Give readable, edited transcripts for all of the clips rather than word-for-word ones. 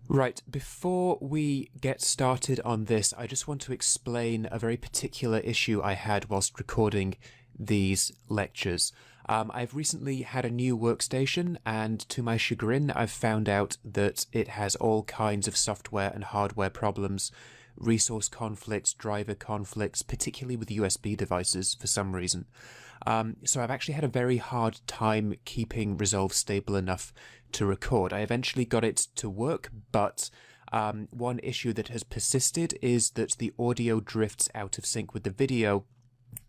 Right, before we get started on this, I just want to explain a very particular issue I had whilst recording these lectures. I've recently had a new workstation, and to my chagrin, I've found out that it has all kinds of software and hardware problems, resource conflicts, driver conflicts, particularly with USB devices for some reason. So I've actually had a very hard time keeping Resolve stable enough to record. I eventually got it to work, but one issue that has persisted is that the audio drifts out of sync with the video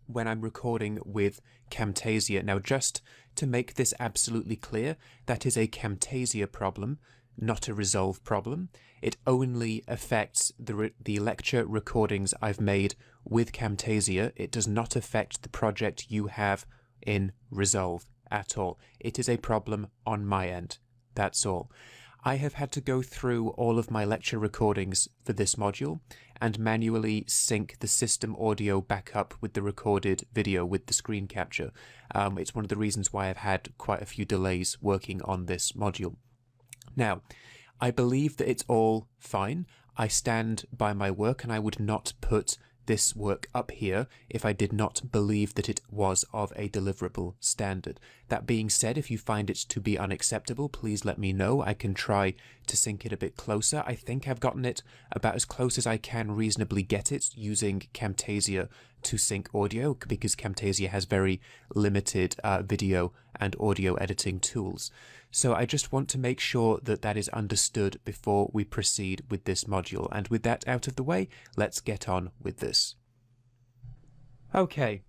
when I'm recording with Camtasia. Now, just to make this absolutely clear, that is a Camtasia problem, not a Resolve problem. It only affects the lecture recordings I've made with Camtasia. It does not affect the project you have in Resolve at all. It is a problem on my end. That's all. I have had to go through all of my lecture recordings for this module and manually sync the system audio back up with the recorded video with the screen capture. It's one of the reasons why I've had quite a few delays working on this module. Now, I believe that it's all fine. I stand by my work, and I would not put this work up here if I did not believe that it was of a deliverable standard. That being said, if you find it to be unacceptable, please let me know. I can try to sync it a bit closer. I think I've gotten it about as close as I can reasonably get it using Camtasia to sync audio, because Camtasia has very limited video and audio editing tools. So I just want to make sure that that is understood before we proceed with this module. And with that out of the way, let's get on with this. Okay,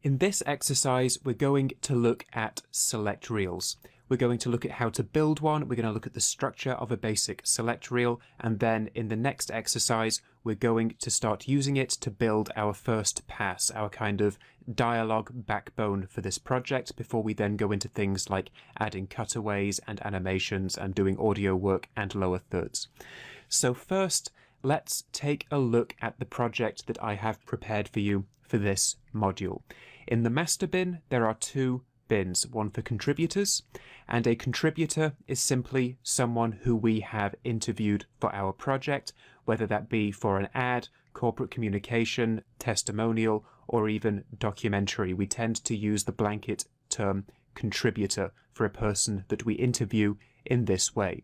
in this exercise, we're going to look at select reels. We're going to look at how to build one. We're going to look at the structure of a basic select reel. And then in the next exercise, we're going to start using it to build our first pass, our kind of dialogue backbone for this project, before we then go into things like adding cutaways and animations and doing audio work and lower thirds. So first, let's take a look at the project that I have prepared for you for this module. In the master bin, there are two bins, one for contributors, and a contributor is simply someone who we have interviewed for our project, whether that be for an ad, corporate communication, testimonial, or even documentary. We tend to use the blanket term contributor for a person that we interview in this way.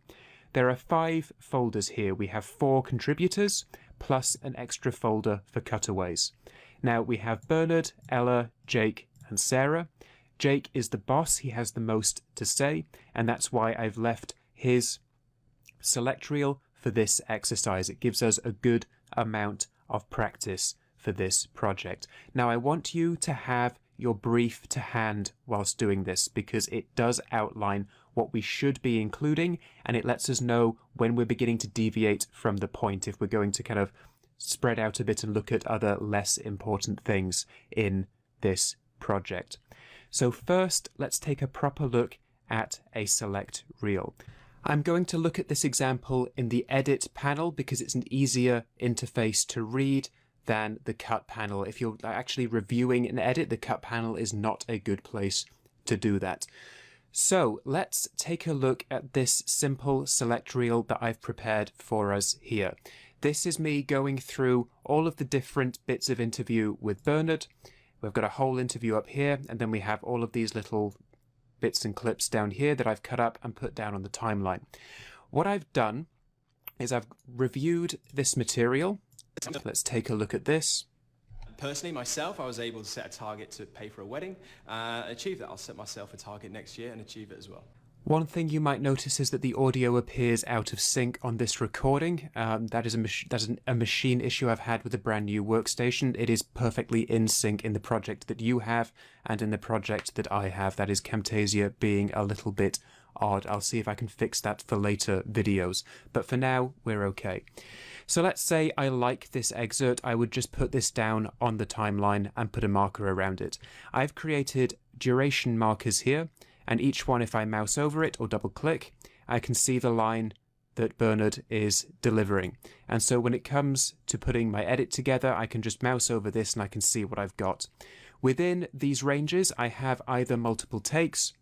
There are 5 folders here. We have 4 contributors plus an extra folder for cutaways. Now we have Bernard, Ella, Jake, and Sarah. Jake is the boss, he has the most to say, and that's why I've left his select reel for this exercise. It gives us a good amount of practice for this project. Now I want you to have your brief to hand whilst doing this, because it does outline what we should be including, and it lets us know when we're beginning to deviate from the point, if we're going to kind of spread out a bit and look at other less important things in this project. So first, let's take a proper look at a select reel. I'm going to look at this example in the edit panel because it's an easier interface to read than the cut panel. If you're actually reviewing an edit, the cut panel is not a good place to do that. So let's take a look at this simple select reel that I've prepared for us here. This is me going through all of the different bits of interview with Bernard. We've got a whole interview up here, and then we have all of these little bits and clips down here that I've cut up and put down on the timeline. What I've done is I've reviewed this material. Let's take a look at this. Personally, myself, I was able to set a target to pay for a wedding, achieve that. I'll set myself a target next year and achieve it as well. One thing you might notice is that the audio appears out of sync on this recording. That is a machine issue I've had with a brand new workstation. It is perfectly in sync in the project that you have and in the project that I have. That is Camtasia being a little bit odd. I'll see if I can fix that for later videos. But for now, we're okay. So let's say I like this excerpt. I would just put this down on the timeline and put a marker around it. I've created duration markers here, and each one, if I mouse over it or double click, I can see the line that Bernard is delivering. And so when it comes to putting my edit together, I can just mouse over this and I can see what I've got. Within these ranges, I have either multiple takes,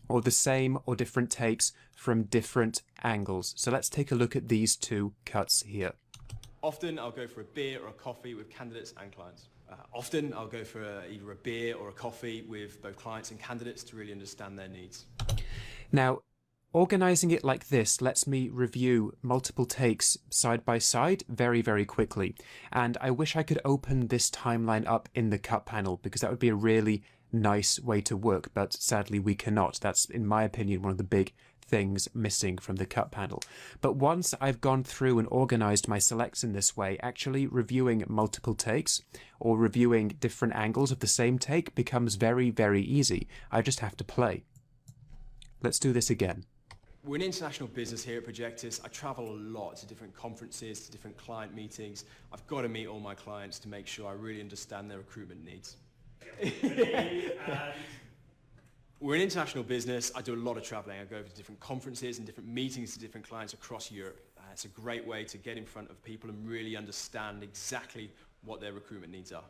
or the same or different takes from different angles. So let's take a look at these two cuts here. Often I'll go for a beer or a coffee with candidates and clients. Often I'll go for either a beer or a coffee with both clients and candidates to really understand their needs. Now, organizing it like this lets me review multiple takes side by side very, very quickly. And I wish I could open this timeline up in the cut panel, because that would be a really nice way to work, but sadly we cannot. That's, in my opinion, one of the big things missing from the cut panel. But once I've gone through and organized my selects in this way, actually reviewing multiple takes or reviewing different angles of the same take becomes very, very easy. I just have to play. Let's do this again. We're an international business here at Projectus. I travel a lot to different conferences, to different client meetings. I've got to meet all my clients to make sure I really understand their recruitment needs. We're an international business. I do a lot of traveling. I go to different conferences and different meetings to different clients across Europe. It's a great way to get in front of people and really understand exactly what their recruitment needs are.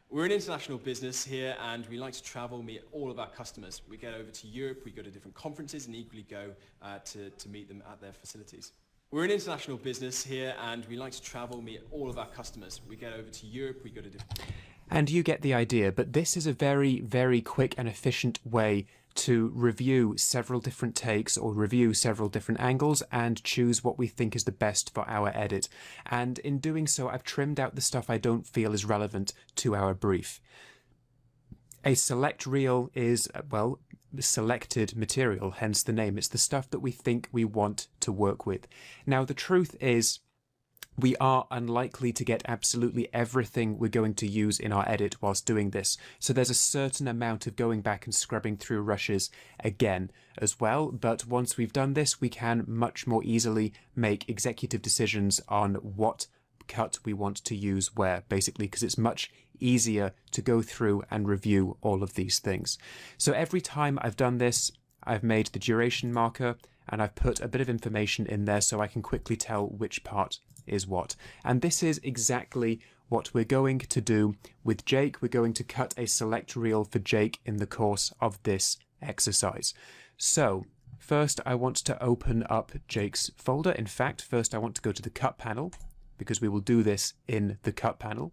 We're an international business here, and we like to travel, meet all of our customers. We get over to Europe, we go to different conferences and equally go to meet them at their facilities. We're an international business here, and we like to travel, meet all of our customers. We get over to Europe, we go to different... And you get the idea, but this is a very, very quick and efficient way to review several different takes or review several different angles and choose what we think is the best for our edit. And in doing so, I've trimmed out the stuff I don't feel is relevant to our brief. A select reel is, well, selected material, hence the name. It's the stuff that we think we want to work with. Now, the truth is, we are unlikely to get absolutely everything we're going to use in our edit whilst doing this. So there's a certain amount of going back and scrubbing through rushes again as well. But once we've done this, we can much more easily make executive decisions on what cut we want to use where, basically, because it's much easier to go through and review all of these things. So every time I've done this, I've made the duration marker and I've put a bit of information in there so I can quickly tell which part is what. And this is exactly what we're going to do with Jake. We're going to cut a select reel for Jake in the course of this exercise. So first I want to open up Jake's folder. In fact, first I want to go to the cut panel, because we will do this in the cut panel.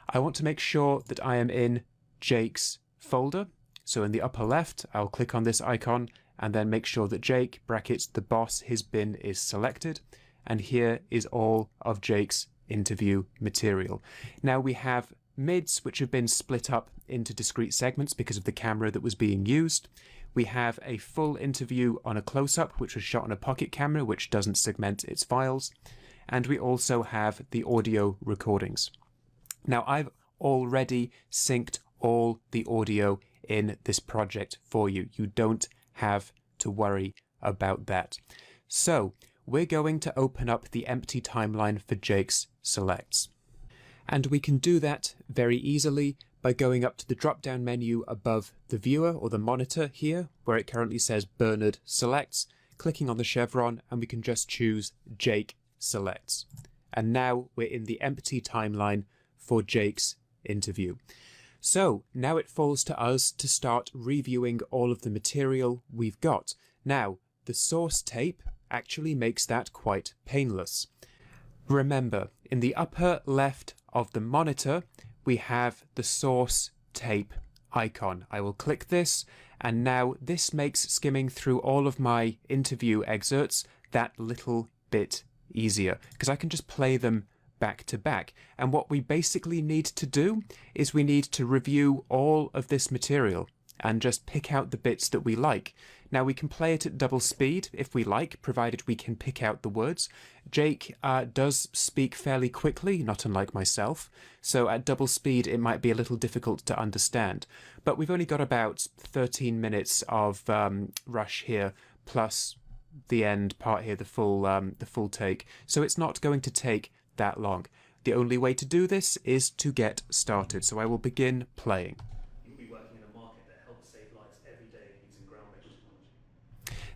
I want to make sure that I am in Jake's folder. So in the upper left, I'll click on this icon and then make sure that Jake, brackets, the boss, his bin is selected. And here is all of Jake's interview material. Now we have mids which have been split up into discrete segments because of the camera that was being used. We have a full interview on a close-up which was shot on a pocket camera which doesn't segment its files. And we also have the audio recordings. Now I've already synced all the audio in this project for you. You don't have to worry about that. So we're going to open up the empty timeline for Jake's selects. And we can do that very easily by going up to the drop-down menu above the viewer or the monitor here, where it currently says Bernard Selects, clicking on the chevron, and we can just choose Jake Selects. And now we're in the empty timeline for Jake's interview. So now it falls to us to start reviewing all of the material we've got. Now, the source tape actually makes that quite painless. Remember, in the upper left of the monitor, we have the source tape icon. I will click this, and now this makes skimming through all of my interview excerpts that little bit easier, because I can just play them back to back. And what we basically need to do is we need to review all of this material and just pick out the bits that we like. Now we can play it at double speed if we like, provided we can pick out the words. Jake does speak fairly quickly, not unlike myself, so at double speed it might be a little difficult to understand. But we've only got about 13 minutes of rush here, plus the end part here, the full take, so it's not going to take that long. The only way to do this is to get started, so I will begin playing.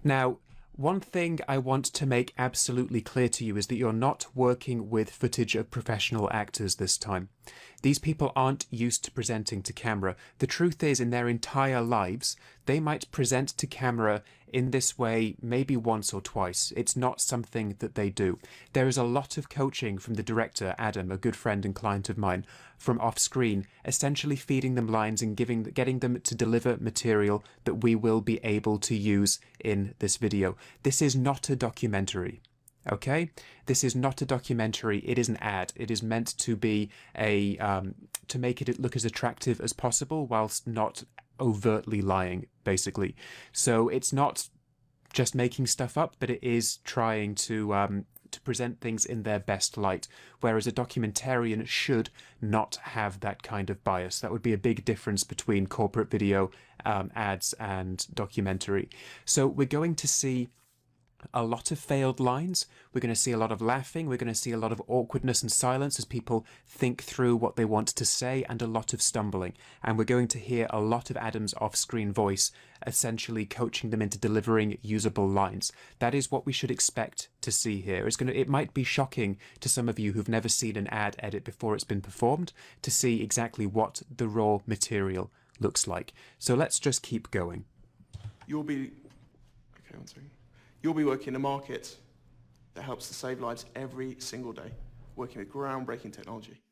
Now, one thing I want to make absolutely clear to you is that you're not working with footage of professional actors this time. These people aren't used to presenting to camera. The truth is, in their entire lives, they might present to camera in this way maybe once or twice. It's not something that they do. There is a lot of coaching from the director, Adam, a good friend and client of mine, from off screen, essentially feeding them lines and getting them to deliver material that we will be able to use in this video. This is not a documentary. Okay, this is not a documentary. It is an ad. It is meant to be to make it look as attractive as possible whilst not overtly lying, basically. So it's not just making stuff up, but it is trying to present things in their best light, whereas a documentarian should not have that kind of bias. That would be a big difference between corporate video, ads, and documentary. So we're going to see a lot of failed lines. We're going to see a lot of laughing. We're going to see a lot of awkwardness and silence as people think through what they want to say, and a lot of stumbling. And we're going to hear a lot of Adam's off-screen voice, essentially coaching them into delivering usable lines. That is what we should expect to see here. It might be shocking to some of you who've never seen an ad edit before it's been performed to see exactly what the raw material looks like. So let's just keep going. You'll be working in a market that helps to save lives every single day, working with groundbreaking technology.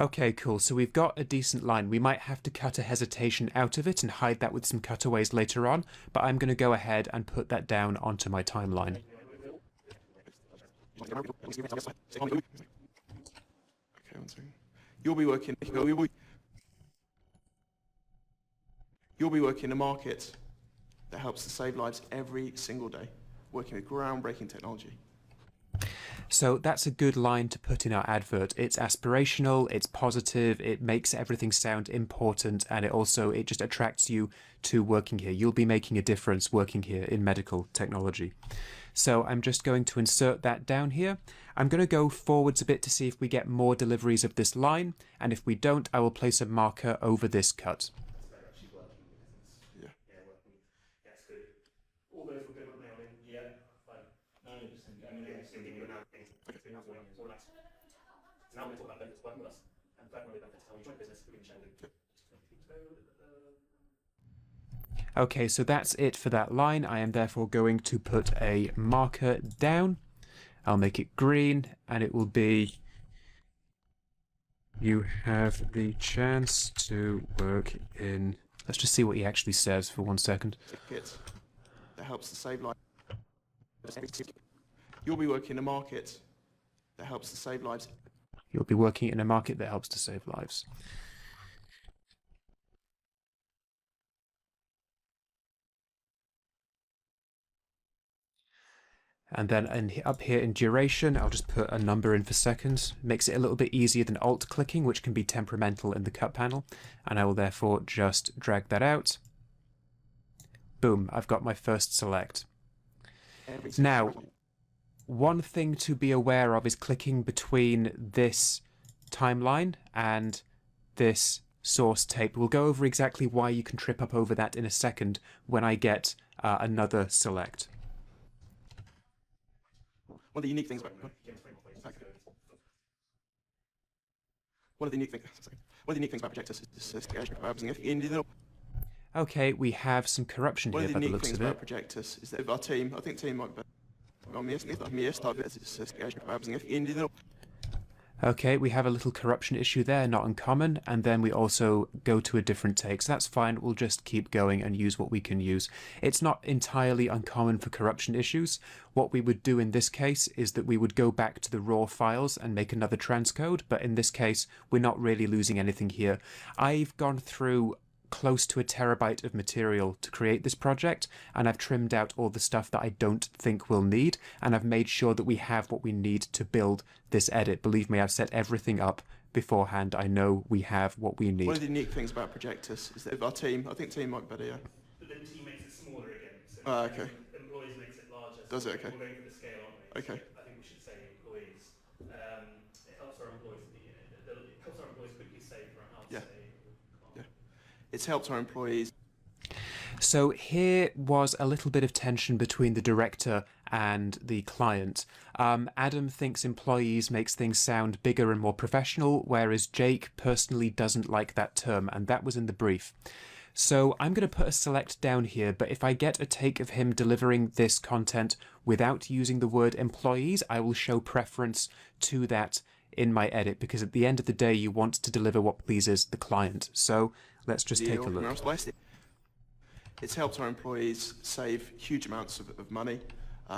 Okay, cool. So we've got a decent line. We might have to cut a hesitation out of it and hide that with some cutaways later on, but I'm going to go ahead and put that down onto my timeline. You'll be working in a market that helps to save lives every single day, working with groundbreaking technology. So that's a good line to put in our advert. It's aspirational, it's positive, it makes everything sound important, and it just attracts you to working here. You'll be making a difference working here in medical technology. So I'm just going to insert that down here. I'm going to go forwards a bit to see if we get more deliveries of this line, and if we don't, I will place a marker over this cut. Okay, so that's it for that line. I am therefore going to put a marker down. I'll make it green, and it will be, you have the chance to work in... Let's just see what he actually says for 1 second. That helps to save lives. You'll be working in a market that helps to save lives. You'll be working in a market that helps to save lives. And then up here in duration, I'll just put a number in for seconds. Makes it a little bit easier than alt-clicking, which can be temperamental in the cut panel. And I will therefore just drag that out. Boom, I've got my first select. Now, one thing to be aware of is clicking between this timeline and this source tape. We'll go over exactly why you can trip up over that in a second when I get another select. One of the unique things about Projectus is Okay, we have some corruption here by the looks of it. One of the unique things about Projectus is that our team, I think team might be... Okay, we have a little corruption issue there, not uncommon, and then we also go to a different take, so that's fine. We'll just keep going and use what we can use. It's not entirely uncommon for corruption issues. What we would do in this case is that we would go back to the raw files and make another transcode, but in this case, we're not really losing anything here. I've gone through close to 1 terabyte of material to create this project, and I've trimmed out all the stuff that I don't think we'll need, and I've made sure that we have what we need to build this edit. Believe me, I've set everything up beforehand. I know we have what we need. One of the unique things about Projectus is that our team, I think team might be better, yeah. But then team makes it smaller again. So okay. Employees makes it larger. Does it? Okay. We're going for the scale, aren't we? Okay. So I think we should say employees. It helps our employees. It helps our employees quickly save for an Yeah. It's helped our employees. So here was a little bit of tension between the director and the client. Adam thinks employees makes things sound bigger and more professional, whereas Jake personally doesn't like that term, and that was in the brief. So I'm going to put a select down here, but if I get a take of him delivering this content without using the word employees, I will show preference to that in my edit, because at the end of the day, you want to deliver what pleases the client. So let's just take a look. It's helped our employees save huge amounts of money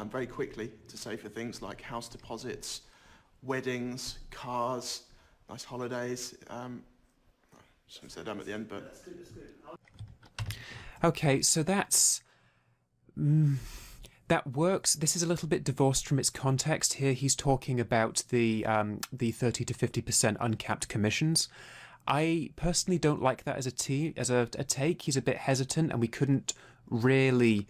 very quickly to save for things like house deposits, weddings, cars, nice holidays. Shouldn't say them at the end, but Okay, so that works. This is a little bit divorced from its context. Here he's talking about the 30 to 50% uncapped commissions. I personally don't like that as a take. He's a bit hesitant, and we couldn't really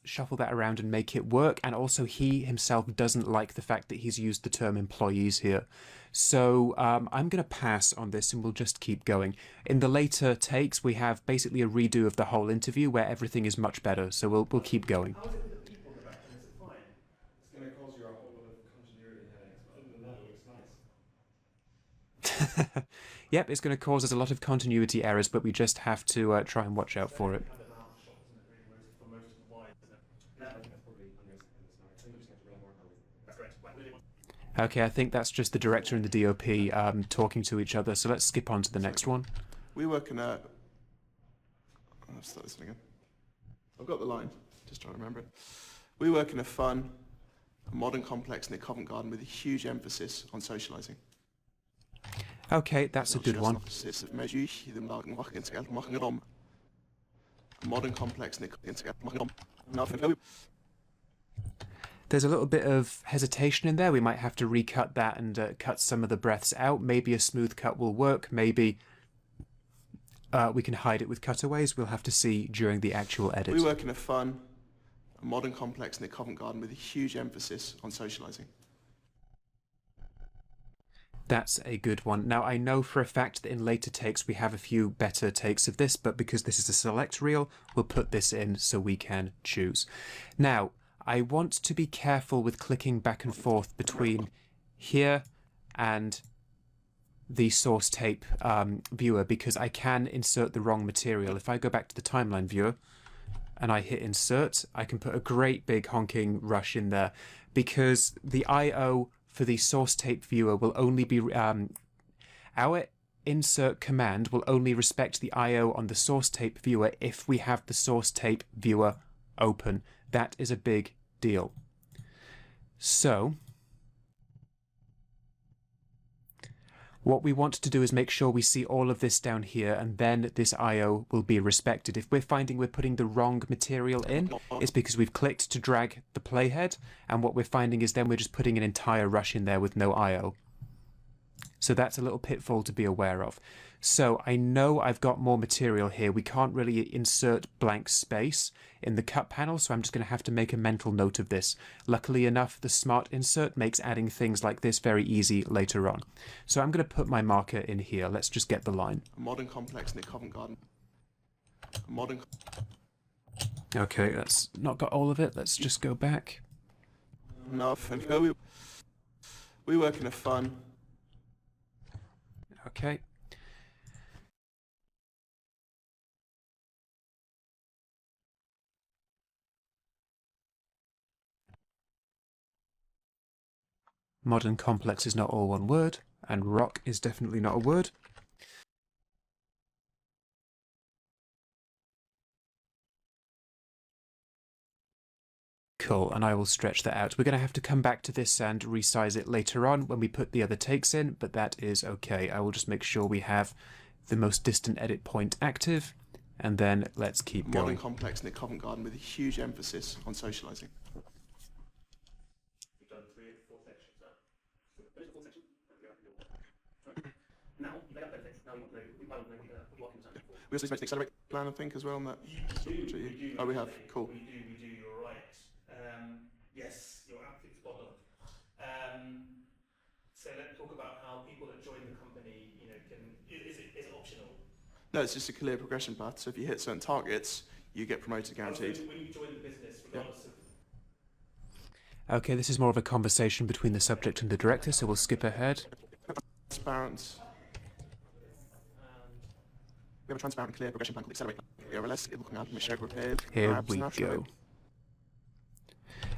shuffle that around and make it work. And also, he himself doesn't like the fact that he's used the term employees here. So I'm going to pass on this, and we'll just keep going. In the later takes, we have basically a redo of the whole interview where everything is much better. So we'll keep going. How is it with the people in the back end? Is it fine? It's going to cause you a whole lot of continuity headaches, but other than that, it looks nice. Yep, it's going to cause us a lot of continuity errors, but we just have to try and watch out for it. Kind of out of shot, isn't it? Really, for most of the wine, isn't it? I think that's probably under a second this night. I think we're just going to really work on it. That's correct. Right, really. Okay, I think that's just the director and the DOP talking to each other. So let's skip on to the next one. we work in a... I'll start this again. I've got the line, just trying to remember it. We work in a fun, modern complex near Covent Garden with a huge emphasis on socialising. Okay, that's a good one. Modern complex near There's a little bit of hesitation in there. We might have to recut that and cut some of the breaths out. Maybe a smooth cut will work. Maybe we can hide it with cutaways. We'll have to see during the actual edit. We work in a fun, modern complex near Covent Garden with a huge emphasis on socialising. That's a good one. Now, I know for a fact that in later takes we have a few better takes of this, but because this is a select reel, we'll put this in so we can choose. Now, I want to be careful with clicking back and forth between here and the source tape viewer, because I can insert the wrong material. If I go back to the timeline viewer and I hit insert, I can put a great big honking rush in there, because the I/O for the source tape viewer will only be our insert command will only respect the I/O on the source tape viewer if we have the source tape viewer open. That is a big deal. So what we want to do is make sure we see all of this down here, and then this I/O will be respected. If we're finding we're putting the wrong material in, it's because we've clicked to drag the playhead, and what we're finding is then we're just putting an entire rush in there with no I/O. So that's a little pitfall to be aware of. So I know I've got more material here. We can't really insert blank space in the cut panel, so I'm just going to have to make a mental note of this. Luckily enough, the smart insert makes adding things like this very easy later on. So I'm going to put my marker in here. Let's just get the line. A modern complex near Covent Garden. A modern... Okay, that's not got all of it. Let's just go back. Enough. And we work in a fun... Okay. Modern complex is not all one word, and rock is definitely not a word. Cool, and I will stretch that out. We're going to have to come back to this and resize it later on when we put the other takes in, but that is okay. I will just make sure we have the most distant edit point active, and then let's keep going. Modern complex near Covent Garden with a huge emphasis on socialising. We've done 3 or 4 sections now. Finish the 4 sections. Now, you've laid out benefits. Now you want to know, we want to know what you are concerned for. We also need to make an accelerate plan, I think, as well on that. We do. Oh, we have. Cool. We do, you're right. Yes, you're absolutely spot on. So let's talk about how people that join the company, you know, is it optional? No, it's just a clear progression path. So if you hit certain targets, you get promoted guaranteed. When you join the business, regardless of Okay, this is more of a conversation between the subject and the director, so we'll skip ahead. Transparent. We have a transparent and clear progression plan called Accelerate. Here we go.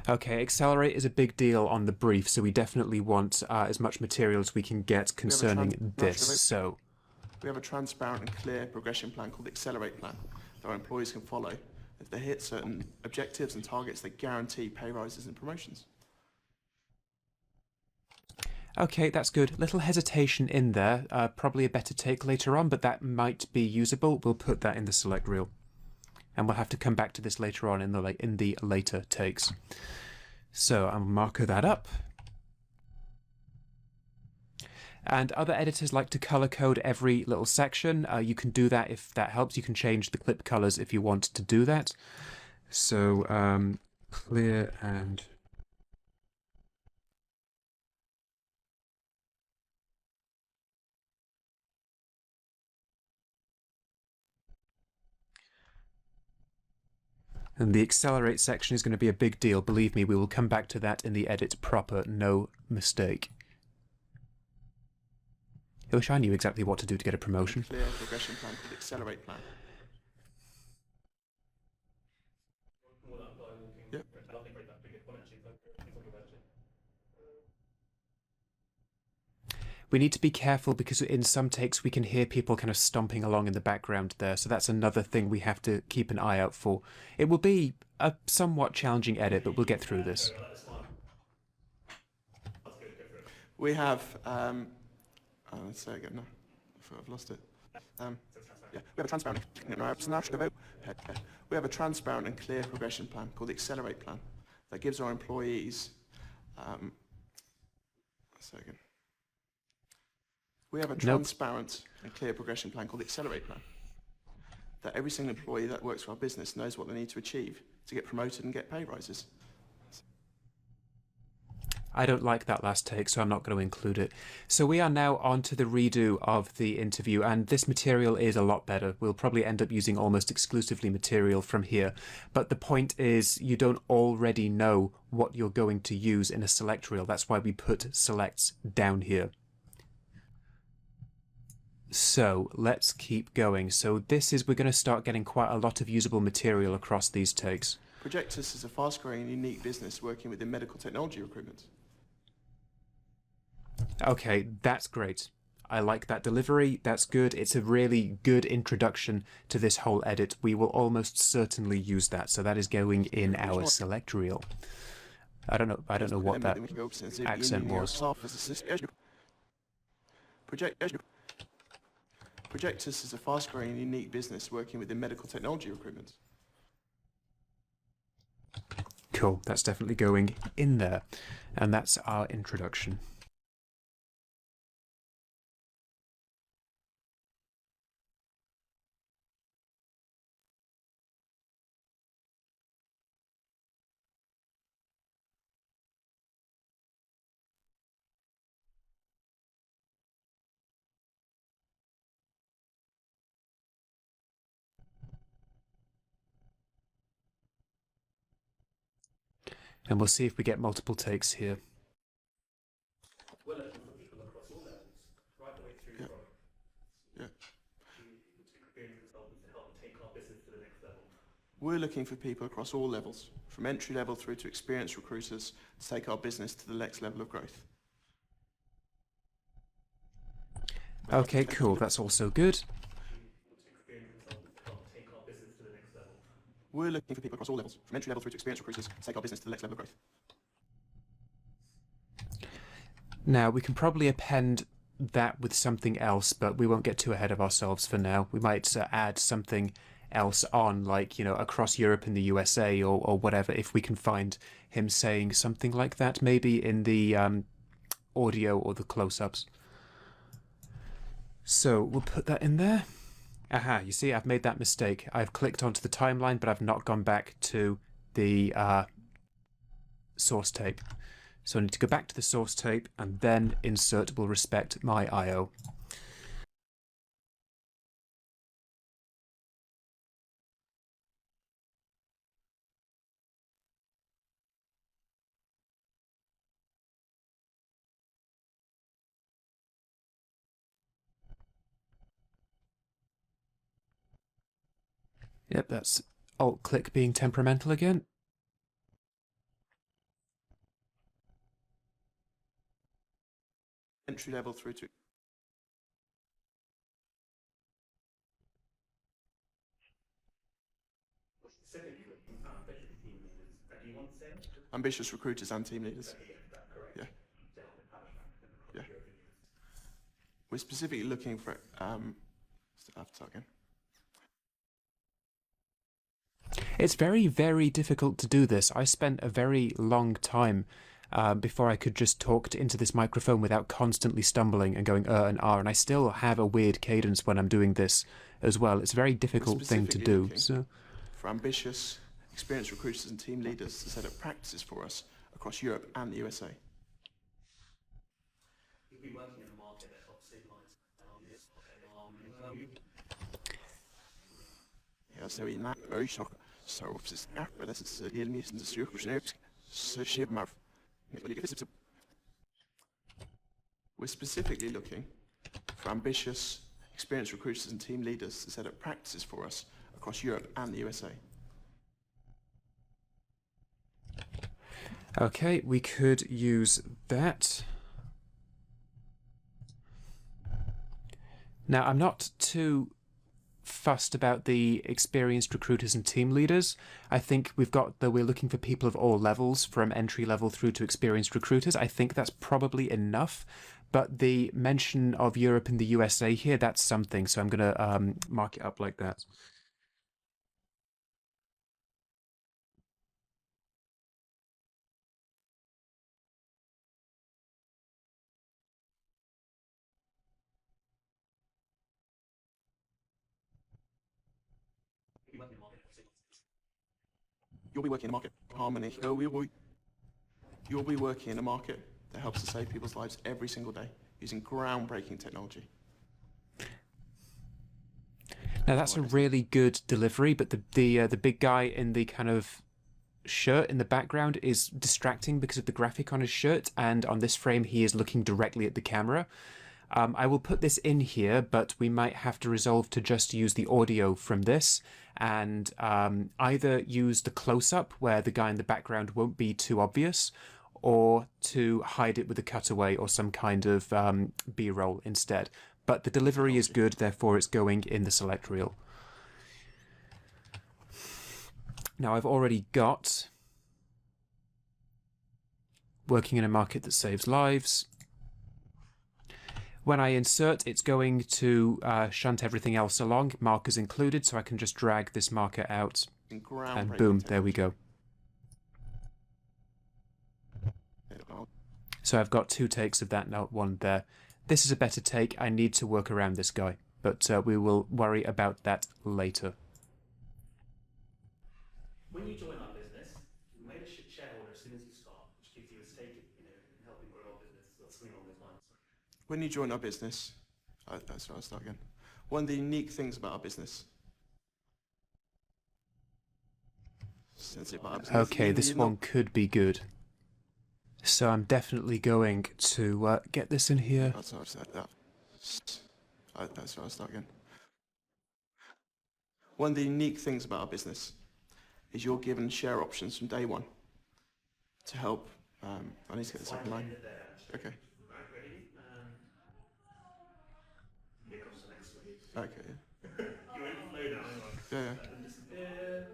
Okay, Accelerate is a big deal on the brief, so we definitely want as much material as we can get concerning this. So we have a transparent and clear progression plan called the Accelerate plan that our employees can follow. If they hit certain objectives and targets, they guarantee pay rises and promotions. okay, that's good. Little hesitation in there. Probably a better take later on, but that might be usable. We'll put that in the select reel. And we'll have to come back to this later on in the later takes. So I'll marker that up. And other editors like to color code every little section. You can do that if that helps. You can change the clip colors if you want to do that. So clear and the Accelerate section is going to be a big deal. Believe me, we will come back to that in the edit proper, no mistake. I wish I knew exactly what to do to get a promotion. Clear progression plan called the Accelerate plan. Yep. We need to be careful because in some takes we can hear people kind of stomping along in the background there, so that's another thing we have to keep an eye out for. It will be a somewhat challenging edit, but we'll get through this. We have, let's say again, no, I thought I've lost it. Yeah, we have a transparent, we have a transparent and clear progression plan called the Accelerate plan that gives our employees, we have a transparent and clear progression plan called the Accelerate plan that every single employee that works for our business knows what they need to achieve to get promoted and get pay rises. I don't like that last take, so I'm not going to include it. So we are now on to the redo of the interview, and this material is a lot better. We'll probably end up using almost exclusively material from here. But the point is, you don't already know what you're going to use in a select reel. That's why we put selects down here. So let's keep going. So we're going to start getting quite a lot of usable material across these takes. Projectus is a fast-growing and unique business working within medical technology recruitment. Okay, that's great. I like that delivery. That's good. It's a really good introduction to this whole edit. We will almost certainly use that. So that is going in our select reel. I don't know what that accent was. Projectus is a fast-growing and unique business working within medical technology recruitment. Cool, that's definitely going in there. And that's our introduction. And we'll see if we get multiple takes here. We're looking for people across all levels, right the way through from experienced consultants to help take our business to the next level. We're looking for people across all levels, from entry level through to experienced recruiters, to take our business to the next level of growth. Okay, cool. That's also good. We're looking for people across all levels, from entry level through to experienced recruiters, to take our business to the next level of growth. Now, we can probably append that with something else, but we won't get too ahead of ourselves for now. We might add something else on, like, across Europe and the USA or whatever, if we can find him saying something like that, maybe in the audio or the close-ups. So we'll put that in there. Aha, you see, I've made that mistake. I've clicked onto the timeline, but I've not gone back to the source tape. So I need to go back to the source tape and then insert will respect my IO. Yep, that's Alt-click being temperamental again. Entry level through to Specifically, basically team leaders. Do you want to say it? ambitious recruiters and team leaders. Okay, yeah, that's correct. Yeah. To help empower and Yeah. European leaders. We're specifically looking for, I have to start again. It's very, very difficult to do this. I spent a very long time before I could just talk into this microphone without constantly stumbling and going and R, and I still have a weird cadence when I'm doing this as well. It's a very difficult thing to do. So, for ambitious, experienced recruiters and team leaders to set up practices for us across Europe and the USA. You'll be working in a market that helps save lives. Ja, så i nær øyesok, så oppsist men det er helt mest det styr på snøpsk, så skjer man. We're specifically looking for ambitious, experienced recruiters and team leaders to set up practices for us across Europe and the USA. okay, we could use that. Now, I'm not too fussed about the experienced recruiters and team leaders. I think we're looking for people of all levels, from entry level through to experienced recruiters. I think that's probably enough. But the mention of Europe and the USA here, that's something. So I'm going to mark it up like that. You'll be working in a market, harmony. You'll be working in a market that helps to save people's lives every single day using groundbreaking technology. Now that's a really good delivery, but the big guy in the kind of shirt in the background is distracting because of the graphic on his shirt, and on this frame he is looking directly at the camera. I will put this in here, but we might have to resolve to just use the audio from this and either use the close-up where the guy in the background won't be too obvious, or to hide it with a cutaway or some kind of B-roll instead. But the delivery is good, therefore it's going in the select reel. Now I've already got working in a market that saves lives. When I insert, it's going to shunt everything else along, markers included, so I can just drag this marker out, and boom, there we go. So I've got 2 takes of that, not 1 there. This is a better take. I need to work around this guy, but we will worry about that later. When you join our business, you made a shareholder as soon as you start, which gives you a stake in helping grow our business. That's something along those lines. When you join our business, I'll start again. One of the unique things about our business. Okay, this one could be good. So I'm definitely going to get this in here. I'll start again. One of the unique things about our business is you're given share options from day one to help. I need to get this up in line. Okay. Right, ready? Here comes the next wave. Okay. You're in the flow now, hang on. Yeah. Let them disappear.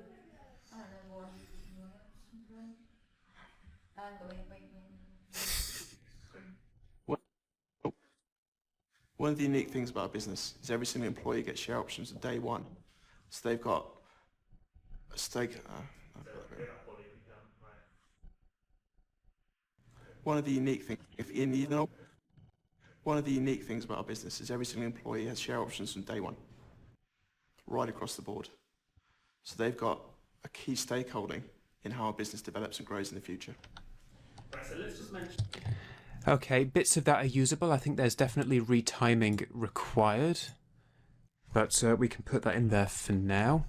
One of the unique things about our business is every single employee gets share options on day one. So they've got a stake. One of the unique things about our business is every single employee has share options from day one, right across the board. So they've got a key stakeholding in how our business develops and grows in the future. Right, so let's just mention. Okay, bits of that are usable. I think there's definitely retiming required, but we can put that in there for now.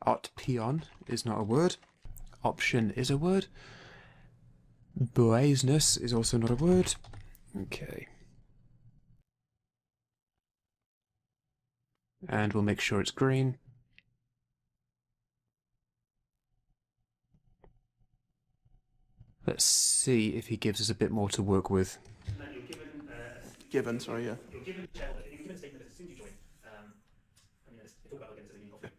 Option is not a word. Option is a word. Business is also not a word. Okay. And we'll make sure it's green. Let's see if he gives us a bit more to work with. And then you're given, Given, sorry, yeah. you're given shareholder, you're given a statement as soon as you join. I mean, it's talk about again, it's a unique offer.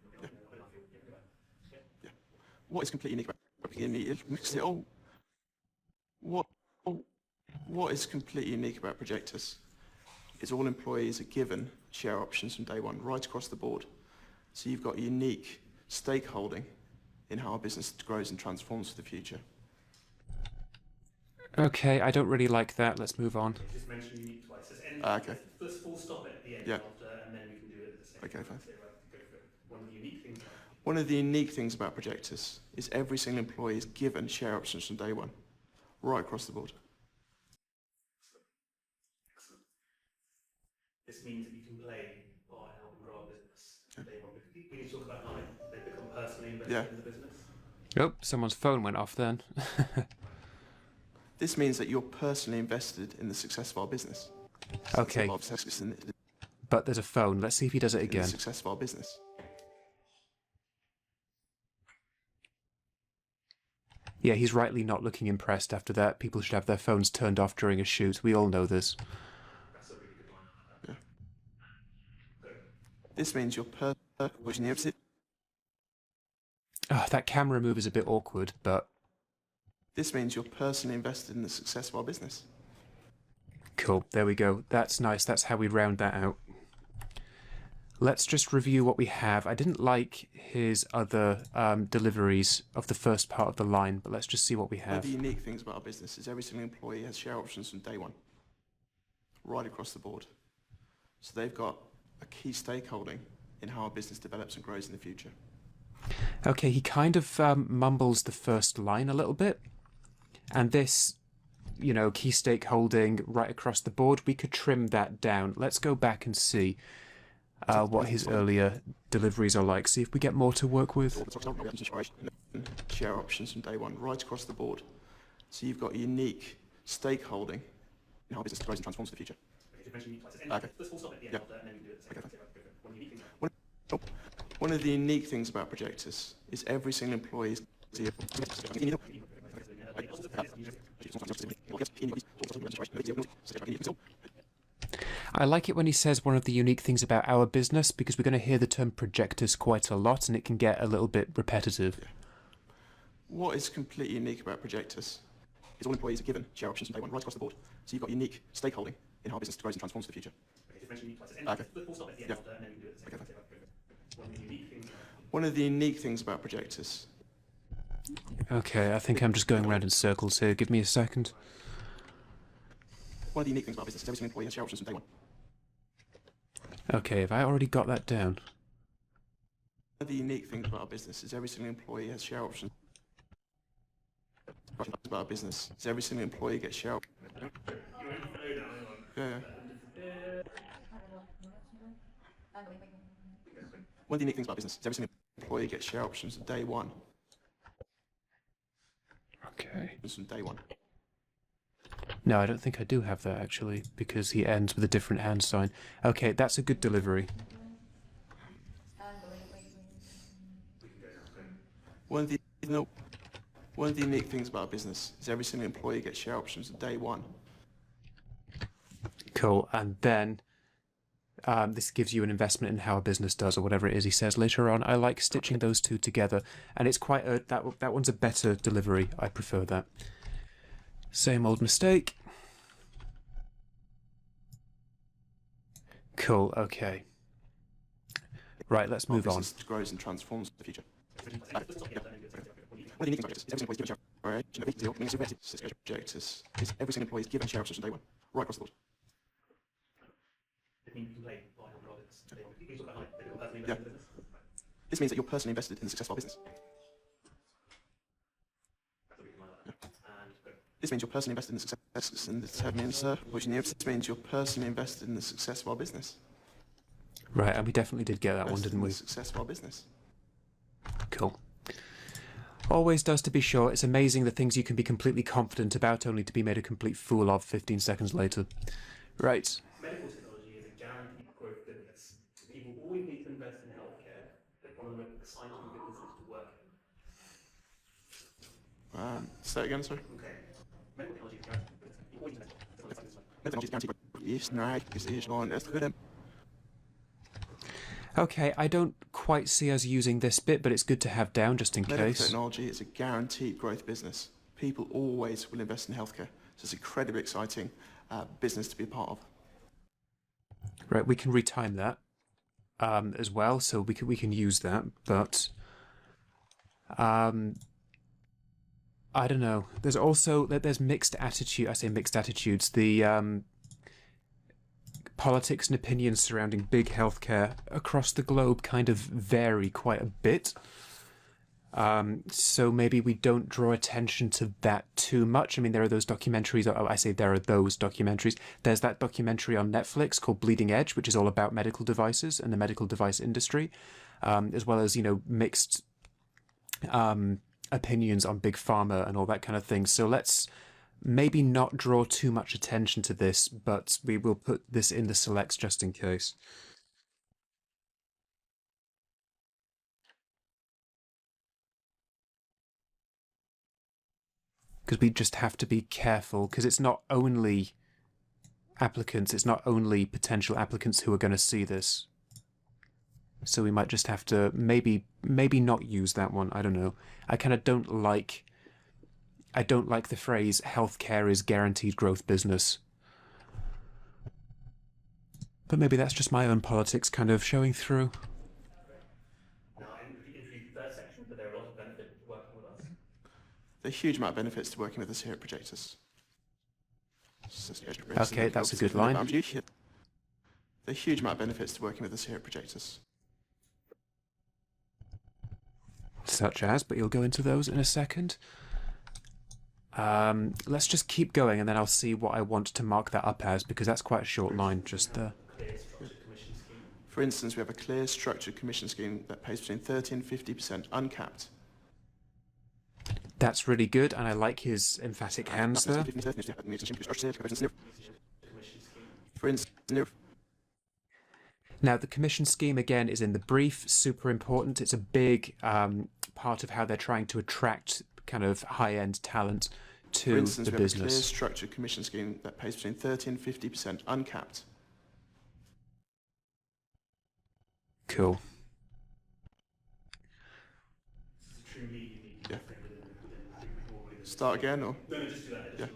What is completely unique about what is completely unique about Projectus is all employees are given share options from day one, right across the board. So you've got a unique stakeholding in how our business grows and transforms for the future. Okay, I don't really like that. Let's move on. Just mention unique twice. There's any, Okay. Let's full stop it at the end Yeah. after, and then we can do it at the same Okay, time. fine. So, right, go for it. One of the unique things. One of the unique things about Projectus is every single employee is given share options from day one, right across the board. Excellent. This means that you can play by helping grow our business. We need to talk about how they become personally invested in the business. Oh, someone's phone went off then. This means that you're personally invested in the success of our business. Okay. In But there's a phone. Let's see if he does it the again. success of our business. Yeah, he's rightly not looking impressed after that. People should have their phones turned off during a shoot. We all know this. That's a really good line. Yeah. This means you're personally Oh, that camera move is a bit awkward, but This means you're personally invested in the success of our business. cool. There we go. That's nice. That's how we round that out. Let's just review what we have. I didn't like his other deliveries of the first part of the line, but let's just see what we One of have. the unique things about our business is every single employee has share options from day one, right across the board. So they've got a key stakeholding in how our business develops and grows in the future. Okay, he kind of mumbles the first line a little bit. And this, you know, key stakeholding right across the board, we could trim that down. Let's go back and see what his earlier deliveries are like. See if we get more to work with. Share options from day one, right across the board. So you've got a unique stakeholding in how our business grows and transforms for the future. Okay, just mention unique twice. Okay. Let's full stop at the end Yeah. after, and then we can do it at the same Okay. time. So, right, go for it. One unique thing. One of the unique things about Projectus is every single employee is I like it when he says one of the unique things about our business, because we're going to hear the term projectors quite a lot and it can get a little bit repetitive. What is completely unique about Projectus is all employees are given share options from day one, right across the board. So you've got unique stakeholding in how our business grows and transforms for the future. Okay, just mention unique twice. Okay. Let's full stop at the end Yeah. after, and then we can do it at the same time. So, right, go for it. One unique thing. One of the unique things about Projectus. Okay, I think I'm just going around in circles here. Give me a second. One of the unique things about our business is every single employee has share options from day one. Okay, have I already got that down? One of the unique things about our business is every single employee has share options. About our business is every single employee gets share. Yeah. One of the unique things about business is every single employee gets share options from day one. Okay. From day one. No, I don't think I do have that actually, because he ends with a different hand sign. Okay, that's a good delivery. One of the one of the unique things about our business is every single employee gets share options from day one. Cool. And then this gives you an investment in how a business does, or whatever it is he says later on. I like stitching those two together, and it's quite a that one's a better delivery. I prefer that. Same old mistake. Cool. Okay. Right. Let's move Our on. business grows and transforms for the future. One of the unique things about business is every single employee is given share. Projectus is every single employee is given share options from day one, right across the board. It means you can play by helping grow our business. We can talk about how they become personally Yeah. invested in the business. This means that you're personally invested in the success of our business. That's a really good line like that. And go. This means you're personally invested in the success and this means you're personally invested in the success of our business. Right, and we definitely did get that one, Invested didn't in we? the success of our business. Cool. Always does, to be sure. It's amazing the things you can be completely confident about only to be made a complete fool of 15 seconds later. Right. Medical technology is a guaranteed growth business. People always need to invest in healthcare. It's one of the most exciting businesses to work in. Say it again, sorry. Okay. Medical technology is a guaranteed business. People always invest in healthcare. Technology is guaranteed. Yes, no, is on. That's good. Okay, I don't quite see us using this bit, but it's good to have down just in Medical case. technology is a guaranteed growth business. People always will invest in healthcare. So it's incredibly exciting business to be a part of. Right, we can retime that as well, so we can use that, but I don't know. There's also there's mixed attitude. I say mixed attitudes. The politics and opinions surrounding big healthcare across the globe kind of vary quite a bit. So maybe we don't draw attention to that too much. I mean, there are those documentaries. I say there are those documentaries. There's that documentary on Netflix called Bleeding Edge, which is all about medical devices and the medical device industry, as well as, mixed opinions on big pharma and all that kind of thing. So let's maybe not draw too much attention to this, but we will put this in the selects just in case. Because we just have to be careful, because it's not only applicants, it's not only potential applicants who are going to see this. So we might just have to maybe not use that one. I don't know. I kind of don't like the phrase healthcare is guaranteed growth business. But maybe that's just my own politics kind of showing through. Now, in the third section, but there are a lot of benefits to working with us. There are a huge amount of benefits to working with us here at Projectus. Okay, that's a good line. There are a huge amount of benefits to working with us here at Projectus. Such as, but you'll go into those in a second. Let's just keep going, and then I'll see what I want to mark that up as, because that's quite a short line just there. For instance, we have a clear structured commission scheme that pays between 30 and 50% uncapped. That's really good, and I like his emphatic hands there. For instance, now, the commission scheme, again, is in the brief, super important. It's a big part of how they're trying to attract kind of high-end talent to for instance, the we have a business. clear structured commission scheme that pays between 30 and 50% uncapped. Cool. Yeah. Start again, or? No, just do that. Yeah.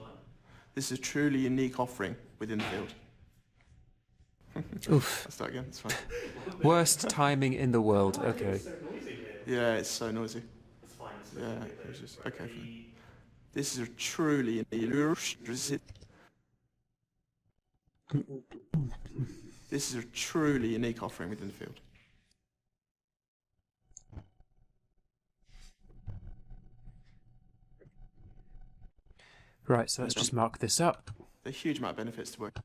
This is a truly unique offering within the field. Oof. Let's start again, it's fine. Worst timing in the world. Okay. Yeah, it's so noisy. It's fine. Yeah, it's just, okay. Fine. This is a truly unique offering within the field. Right, so let's just mark this up. There are a huge amount of benefits to work.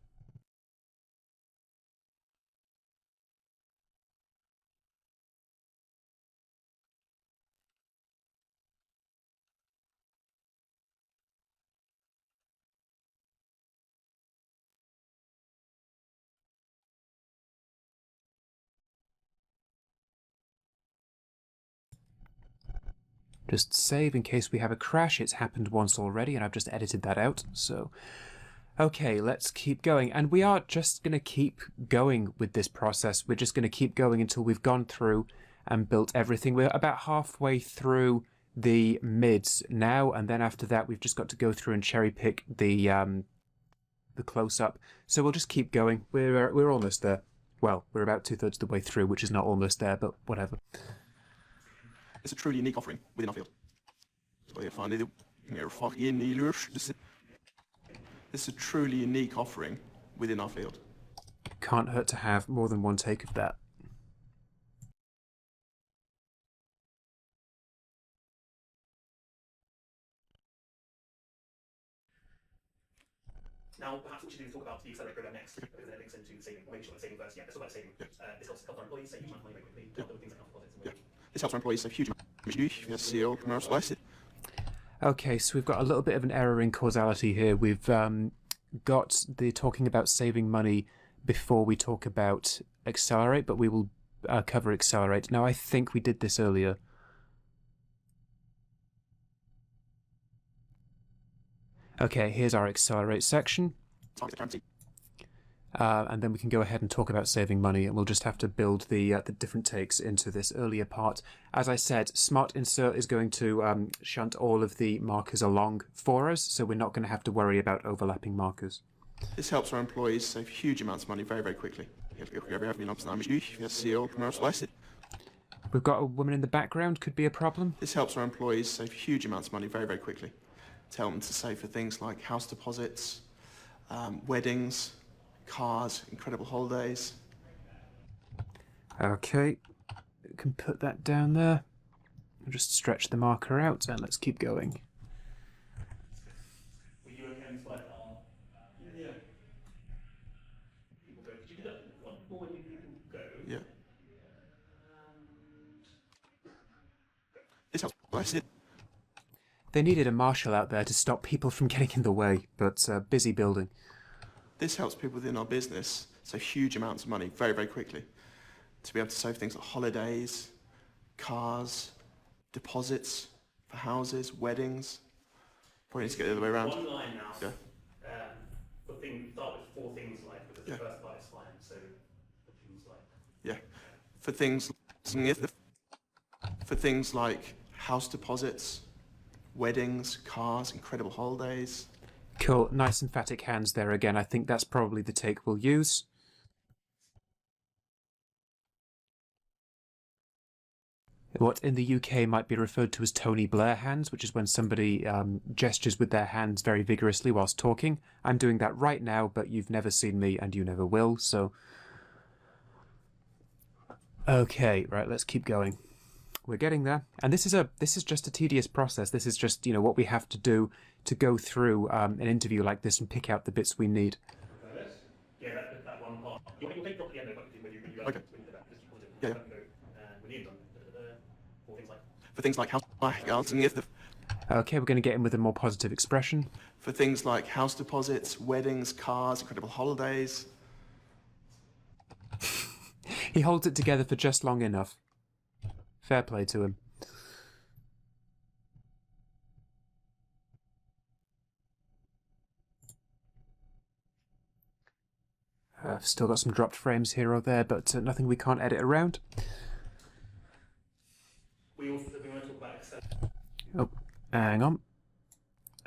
Just save in case we have a crash. It's happened once already, and I've just edited that out. So, okay, let's keep going. And we are just going to keep going with this process. We're just going to keep going until we've gone through and built everything. We're about halfway through the mids now, and then after that, we've just got to go through and cherry pick the close-up. So we'll just keep going. We're almost there. Well, we're about 2/3 of the way through, which is not almost there, but whatever. It's a truly unique offering within our field. This is a truly unique offering within our field. Can't hurt to have more than one take of that. Now, perhaps we should talk about the Accelerate program next, because it links into saving. Make sure saving first. Yeah, let's talk about saving. This helps our employees save huge amount of money very quickly. Other things like health deposits. This helps our employees save huge amount. Okay, so we've got a little bit of an error in causality here. We've got the talking about saving money before we talk about accelerate, but we will cover accelerate. Now, I think we did this earlier. Okay, here's our accelerate section. And then we can go ahead and talk about saving money, and we'll just have to build the different takes into this earlier part. As I said, Smart Insert is going to shunt all of the markers along for us, so we're not going to have to worry about overlapping markers. This helps our employees save huge amounts of money very, very quickly. We've got a woman in the background, could be a problem. This helps our employees save huge amounts of money very, very quickly. Tell them to save for things like house deposits, weddings, cars, incredible holidays. Okay, we can put that down there. I'll just stretch the marker out and let's keep going. Were you okay with slide R? Yeah. People go, could you do that one more when you can go? Yeah. This helps. That's it. They needed a marshal out there to stop people from getting in the way, but busy building. This helps people within our business save huge amounts of money very, very quickly. To be able to save things like holidays, cars, deposits for houses, weddings. Probably need to get the other way around. One line now. Yeah. Start with 4 things like, because the Yeah. first part is fine. So, the things like. Yeah. For things like house deposits, weddings, cars, incredible holidays. Cool, nice emphatic hands there again. I think that's probably the take we'll use. What in the UK might be referred to as Tony Blair hands, which is when somebody gestures with their hands very vigorously whilst talking. I'm doing that right now, but you've never seen me and you never will, so... Okay, right, let's keep going. We're getting there. And this is just a tedious process. This is just, what we have to do to go through an interview like this and pick out the bits we need. Yeah, that one part. You'll take drop at the end of it when you Okay. Yeah. When you're done. 4 things like. For things like house Okay, we're going to get in with a more positive expression. for things like house deposits, weddings, cars, incredible holidays. He holds it together for just long enough. Fair play to him. I've still got some dropped frames here or there, but nothing we can't edit around. We want to talk about Excel. Oh, hang on.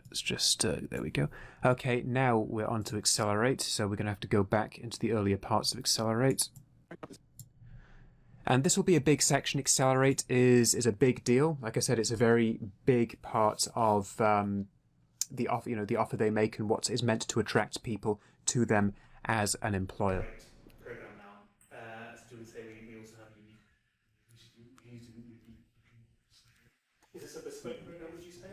Let's just, there we go. Okay, now we're on to accelerate, so we're going to have to go back into the earlier parts of accelerate. And this will be a big section. Accelerate is a big deal. Like I said, it's a very big part of the offer, the offer they make and what is meant to attract people to them as an employer. Program now. So we say we also have Is this a bespoke program, would you say?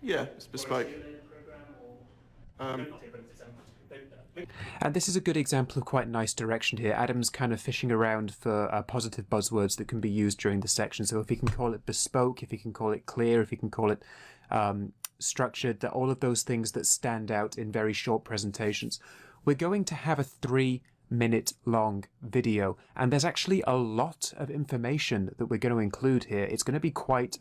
Yeah, it's bespoke. Or a program, or And this is a good example of quite nice direction here. Adam's kind of fishing around for positive buzzwords that can be used during the section. So if he can call it bespoke, if he can call it clear, if he can call it structured, that all of those things that stand out in very short presentations. We're going to have a 3-minute long video, and there's actually a lot of information that we're going to include here. It's going to be quite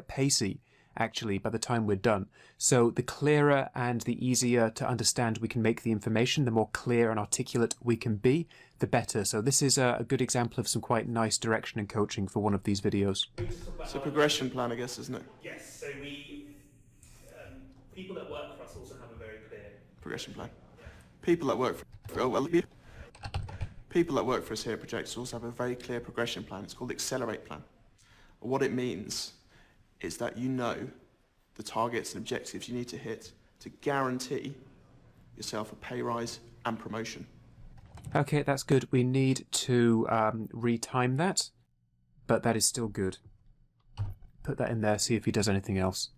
pacey, actually, by the time we're done. So the clearer and the easier to understand we can make the information, the more clear and articulate we can be, the better. So this is a good example of some quite nice direction and coaching for one of these videos. It's a progression plan, I guess, isn't it? Yes, so people that work for us also have a very clear Progression plan. People that work people that work for us here at Projectus also have a very clear progression plan. It's called the Accelerate Plan. What it means is that you know the targets and objectives you need to hit to guarantee yourself a pay rise and promotion. Okay, that's good. We need to retime that, but that is still good. Put that in there, see if he does anything else.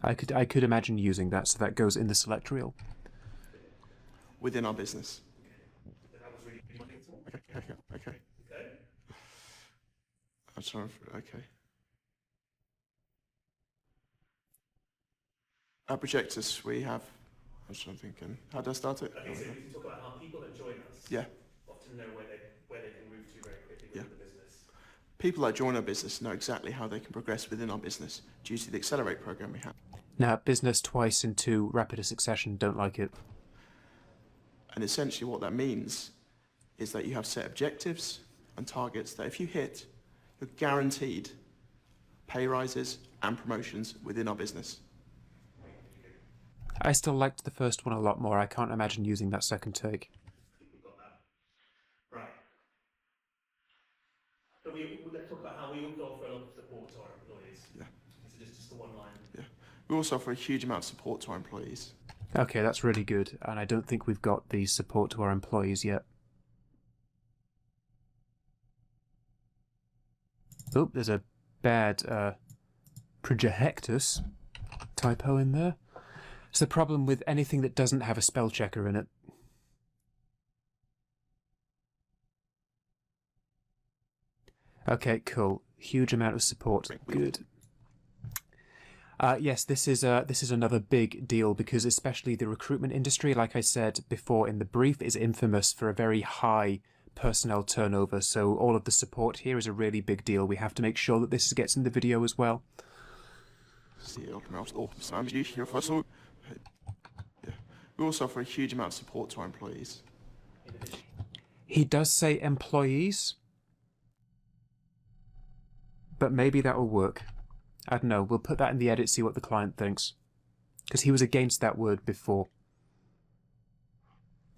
I could imagine using that, so that goes in the select reel. Within our business. that was really Okay. Okay. I'm sorry. Okay. At Projectus, we have. I'm just thinking. How do I start it? Okay, so we can talk about how people that join us Yeah. often know where they can move to very quickly within the business. People that join our business know exactly how they can progress within our business due to the Accelerate program we have. Now, business twice into rapid succession, don't like it. And essentially what that means is that you have set objectives and targets that if you hit, you're guaranteed pay rises and promotions within our business. I still liked the first one a lot more. I can't imagine using that second take. I think we've got that. Right. So let's talk about how we also offer a lot of support to our employees. Yeah. So just the one line. Yeah. We also offer a huge amount of support to our employees. Okay, that's really good. And I don't think we've got the support to our employees yet. Oh, there's a bad projectus typo in there. It's the problem with anything that doesn't have a spell checker in it. Okay, cool. Huge amount of support. Good. Yes, this is another big deal because especially the recruitment industry, like I said before in the brief, is infamous for a very high personnel turnover. So all of the support here is a really big deal. We have to make sure that this gets in the video as well. We also offer a huge amount of support to our employees. He does say employees, but maybe that will work. I don't know. We'll put that in the edit, see what the client thinks. Because he was against that word before.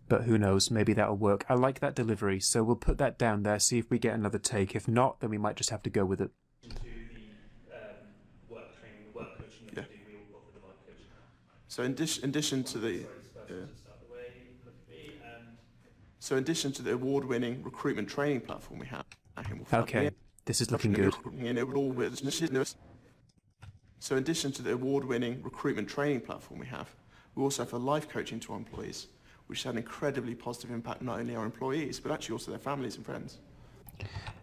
But who knows, maybe that'll work. I like that delivery, so we'll put that down there, see if we get another take. If not, then we might just have to go with it. Into the work training, the work coaching that we do, we all offer the life coaching. So in addition to the So in addition to the award-winning recruitment training platform we have, okay, this is looking good. So in addition to the award-winning recruitment training platform we have, we also offer life coaching to our employees, which had an incredibly positive impact not only on our employees, but actually also their families and friends.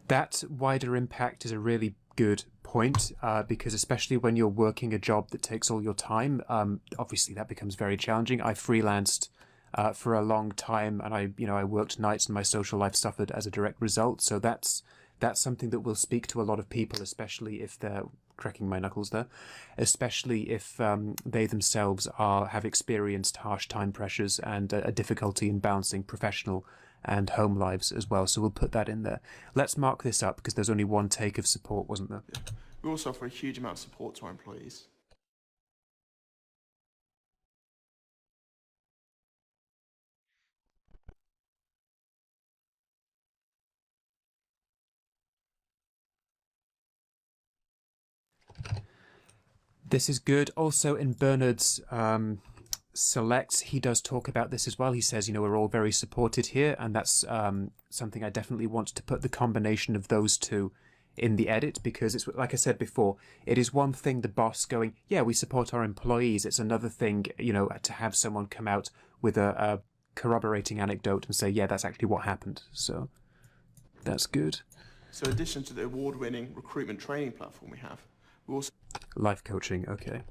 That wider impact is a really good point, because especially when you're working a job that takes all your time, obviously that becomes very challenging. I freelanced for a long time, and I worked nights, and my social life suffered as a direct result. So that's something that will speak to a lot of people, especially if they're cracking my knuckles there, especially if they themselves have experienced harsh time pressures and a difficulty in balancing professional and home lives as well. So we'll put that in there. Let's mark this up because there's only one take of support, wasn't there? Yeah. We also offer a huge amount of support to our employees. This is good. Also in Bernard's selects, he does talk about this as well. He says, we're all very supported here, and that's something I definitely want to put the combination of those two in the edit, because it's like I said before, it is one thing the boss going, yeah, we support our employees. It's another thing, to have someone come out with a corroborating anecdote and say, yeah, that's actually what happened. So that's good. So in addition to the award-winning recruitment training platform we have, we also... Life coaching, okay.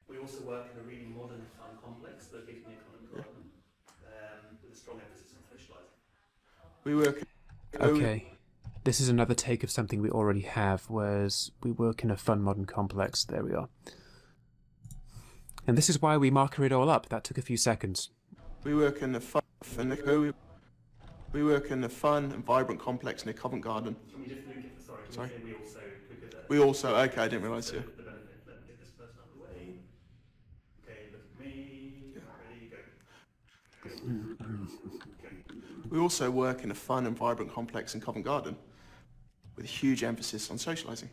We also work in a really modern fun complex located near Covent Garden, with a strong emphasis on socialising. We work... Okay. This is another take of something we already have, whereas we work in a fun modern complex. There we are. And this is why we marker it all up. That took a few seconds. We work in the fun and vibrant complex near Covent Garden. Can we just link it? Sorry. We also, okay, I didn't realise, yeah. The benefit. Let me get this person out of the way. Okay, look at me. Ready, go. We also work in a fun and vibrant complex in Covent Garden. with a huge emphasis on socialising.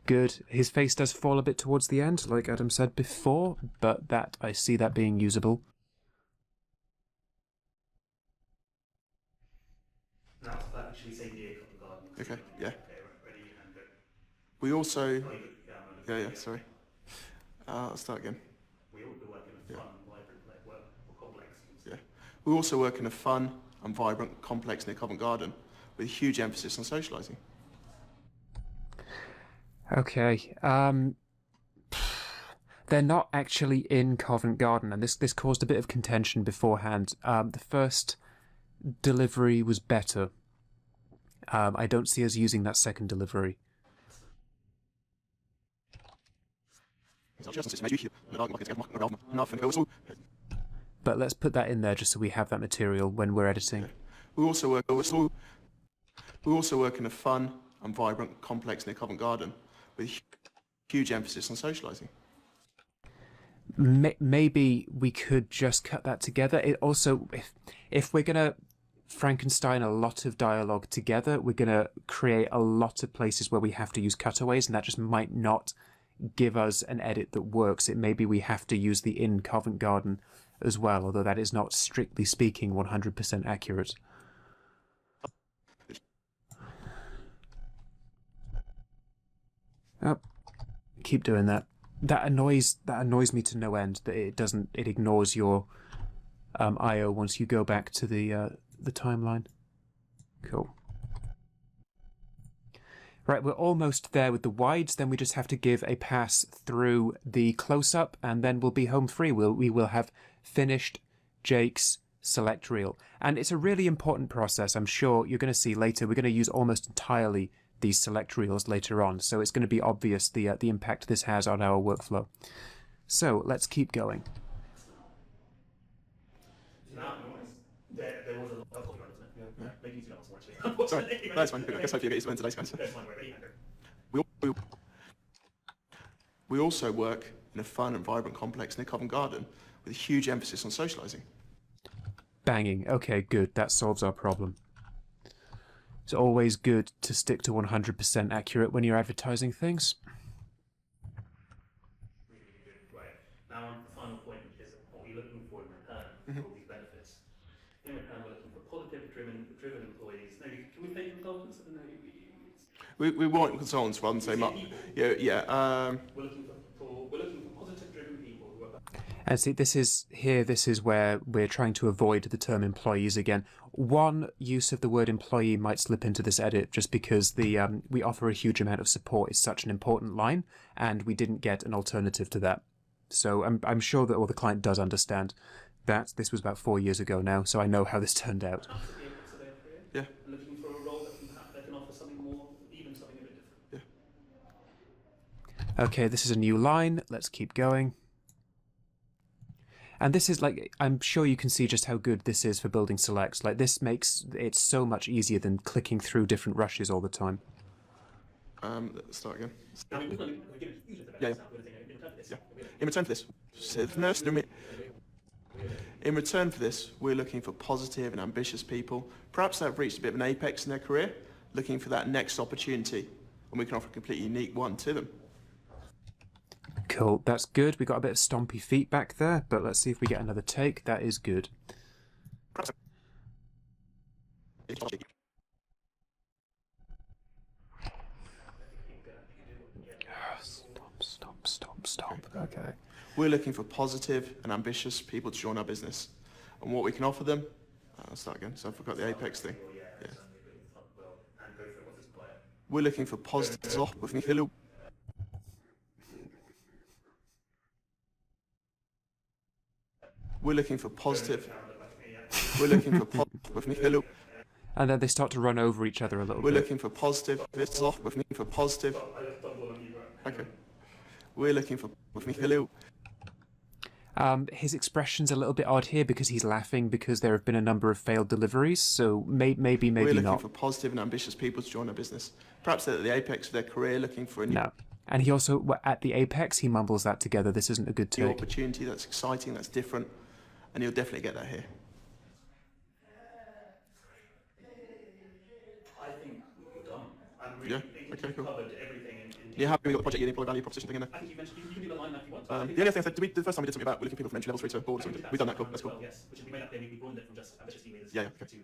Good. His face does fall a bit towards the end, like Adam said before, but that I see that being usable. Now, that should we say dear Covent Garden? Okay, yeah. Okay, ready and go. We also... Oh, you got- yeah, Yeah, sorry. I'll start again. We work in a fun, vibrant network or complex. Yeah. We also work in a fun and vibrant complex near Covent Garden with a huge emphasis on socialising. Okay. They're not actually in Covent Garden, and this caused a bit of contention beforehand. The first delivery was better. I don't see us using that second delivery. But let's put that in there just so we have that material when we're editing. We also work in a fun and vibrant complex near Covent Garden with a huge emphasis on socialising. Maybe we could just cut that together. It also, if we're gonna Frankenstein a lot of dialogue together, we're gonna create a lot of places where we have to use cutaways, and that just might not give us an edit that works. It maybe we have to use the in Covent Garden as well, although that is not strictly speaking 100% accurate. Oh, keep doing that. That annoys me to no end that it ignores your IO once you go back to the timeline. Cool. Right, we're almost there with the wides, then we just have to give a pass through the close-up, and then we'll be home free. We will have finished Jake's select reel. And it's a really important process. I'm sure you're going to see later. We're going to use almost entirely these select reels later on, so it's going to be obvious the impact this has on our workflow. So let's keep going. Now, there was a lot of copyright, wasn't it? Maybe you can answer actually. Sorry, that's fine. I guess hopefully you get used to it today, Spencer. That's fine, ready and go. We also work in a fun and vibrant complex near Covent Garden with a huge emphasis on socialising. Banging. Okay, good. That solves our problem. It's always good to stick to 100% accurate when you're advertising things. Really good. Right. Now on the final point, which is what we're looking for in return for all these benefits. In return, we're looking for positive, driven employees. No, can we pay consultants? I don't know. We want consultants rather than say, We're looking for positive, driven people who are. And see, this is where we're trying to avoid the term employees again. One use of the word employee might slip into this edit just because we offer a huge amount of support is such an important line, and we didn't get an alternative to that. So I'm sure that the client does understand that. This was about 4 years ago now, so I know how this turned out. Yeah. Looking for a role that can offer something more, even something a bit different. Yeah. Okay, this is a new line. Let's keep going. And this is like, I'm sure you can see just how good this is for building selects. Like, this makes it so much easier than clicking through different rushes all the time. Let's start again. Now, we're going to give a huge bit of Yeah. In return for this, in return for this, we're looking for positive and ambitious people, perhaps that have reached a bit of an apex in their career, looking for that next opportunity, and we can offer a completely unique one to them. Cool, that's good. We got a bit of stompy feet back there, but let's see if we get another take. That is good. Stop. Okay. We're looking for positive and ambitious people to join our business, and what we can offer them. I'll start again. So I forgot the apex thing. Yeah. We're looking for positive. We're looking for positive. We're looking for positive. And then they start to run over each other a little We're bit. looking for positive. For positive. Okay. We're looking for His expression's a little bit odd here because he's laughing because there have been a number of failed deliveries, so maybe We're looking not. for positive and ambitious people to join our business. Perhaps they're at the apex of their career, looking for a new No. And he also, at the apex, he mumbles that together. This isn't a good take. opportunity that's exciting, that's different, and you'll definitely get that here. really, Yeah, okay, you've cool. covered everything in You happy with the project year, the employee value proposition thing in there? I think you mentioned, you can do the line if you want. The only other thing I said, the first time we did something about, we're looking for people from entry level through to board or something. We've done that, cool, that's cool. Well, yes, which is we made up there, we broadened it from just ambitious team leaders Yeah, okay. to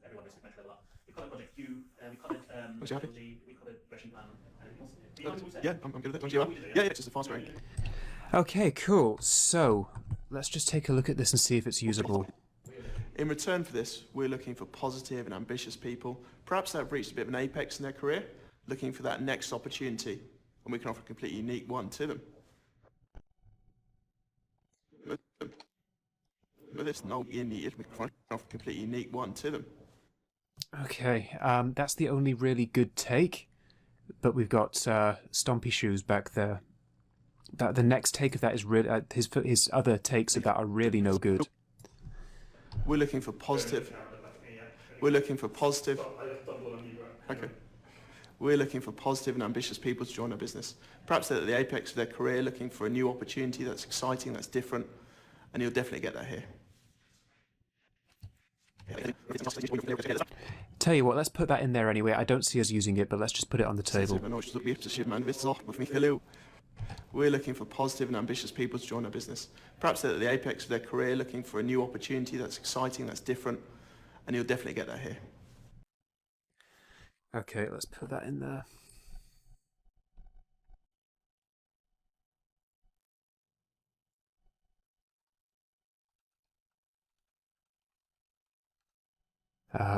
everyone who's meant to level up. We covered Project Q, we covered Was you happy? technology, we covered progression plan, anything else? Are you happy with what we said? Yeah, I'm good with it. You are? Yeah, it's just a fast growing. Okay, cool. So let's just take a look at this and see if it's usable. In return for this, we're looking for positive and ambitious people, perhaps that have reached a bit of an apex in their career, looking for that next opportunity, and we can offer a completely unique one to them. But it's no unique, we can offer a completely unique one to them. Okay, that's the only really good take, but we've got Stompy Shoes back there. That the next take of that is really his other takes of that are really no good. We're looking for positive. We're looking for positive. Okay. We're looking for positive and ambitious people to join our business. Perhaps they're at the apex of their career, looking for a new opportunity that's exciting, that's different, and you'll definitely get that here. Tell you what, let's put that in there anyway. I don't see us using it, but let's just put it on the table. We're looking for positive and ambitious people to join our business. Perhaps they're at the apex of their career, looking for a new opportunity that's exciting, that's different, and you'll definitely get that here. Okay, let's put that in there.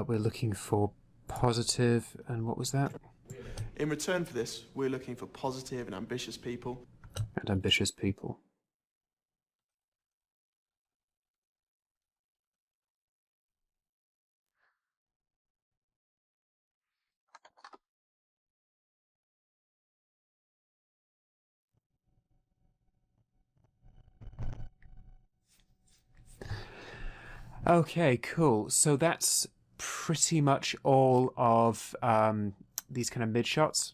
We're looking for positive, and what was that? In return for this, we're looking for positive and ambitious people. And ambitious people. Okay, cool. So that's pretty much all of these kind of mid shots.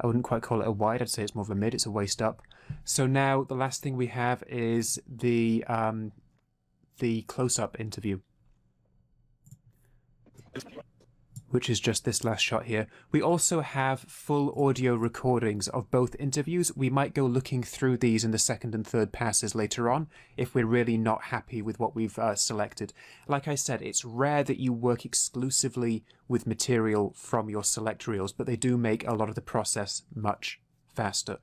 I wouldn't quite call it a wide, I'd say it's more of a mid, it's a waist up. So now the last thing we have is the close-up interview, which is just this last shot here. We also have full audio recordings of both interviews. We might go looking through these in the second and third passes later on if we're really not happy with what we've selected. Like I said, it's rare that you work exclusively with material from your select reels, but they do make a lot of the process much faster.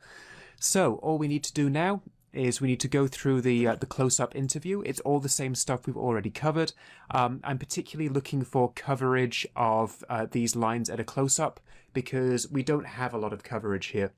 So all we need to do now is we need to go through the close-up interview. It's all the same stuff we've already covered. I'm particularly looking for coverage of these lines at a close-up because we don't have a lot of coverage here.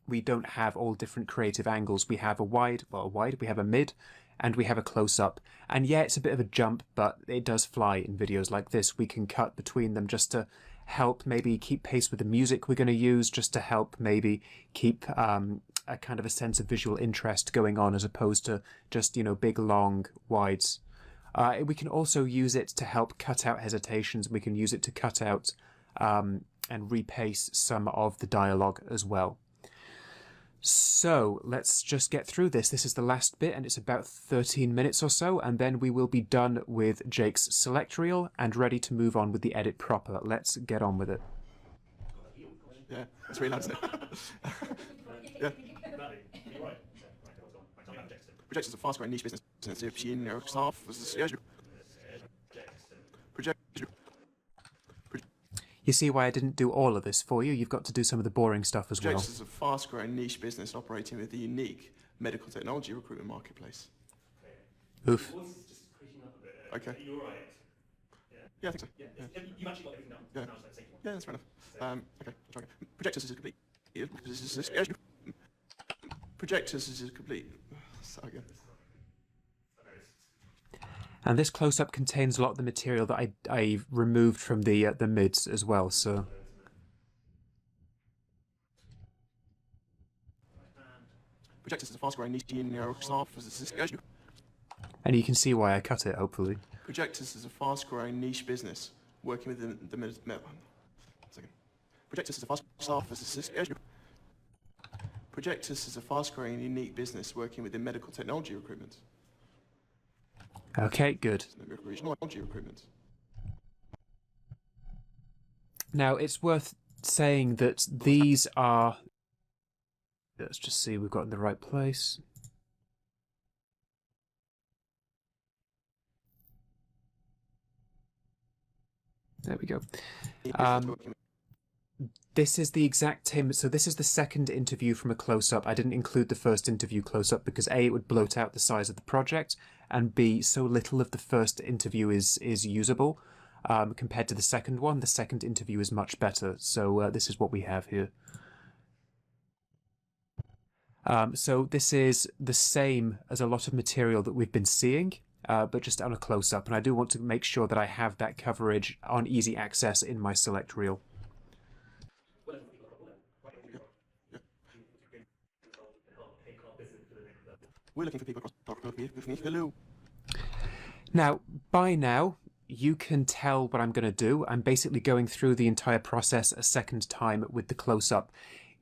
We don't have all different creative angles. We have a wide, we have a mid, and we have a close-up. And yeah, it's a bit of a jump, but it does fly in videos like this. We can cut between them just to help maybe keep pace with the music we're going to use, just to help maybe keep a kind of a sense of visual interest going on as opposed to just, you know, big long wides. We can also use it to help cut out hesitations. We can use it to cut out and repace some of the dialogue as well. So let's just get through this. This is the last bit and it's about 13 minutes or so, and then we will be done with Jake's select reel and ready to move on with the edit proper. Let's get on with it. Yeah, that's really loud, isn't it? Yeah. Project is a fast-growing niche business. You see why I didn't do all of this for you? You've got to do some of the boring stuff as well. Project is a fast-growing niche business operating with a unique medical technology recruitment marketplace. Oof. Your voice is just creaking up a bit. Okay. Are you alright? Yeah, I think so. Yeah. You've actually got everything down. Yeah. Now, so take one. Yeah, that's fair enough. Okay, I'll try again. Projectus is a complete. Projectus is a complete. Start again. And this close-up contains a lot of the material that I removed from the mids as well. So Projectus is a fast-growing niche business. and you can see why I cut it. Hopefully. Projectus is a fast-growing niche business working with the second. Projectus is a Projectus is a fast-growing and unique business working within medical technology recruitment. Okay, good. Technology recruitment. Now, it's worth saying that these are... Let's just see we've got in the right place. There we go. This is the exact same. So this is the second interview from a close-up. I didn't include the first interview close-up because A, it would bloat out the size of the project, and B, so little of the first interview is usable compared to the second one. The second interview is much better. So this is what we have here. So this is the same as a lot of material that we've been seeing, but just on a close-up. And I do want to make sure that I have that coverage on easy access in my select reel. We're looking for people across Hello. Now, by now, you can tell what I'm going to do. I'm basically going through the entire process a second time with the close-up.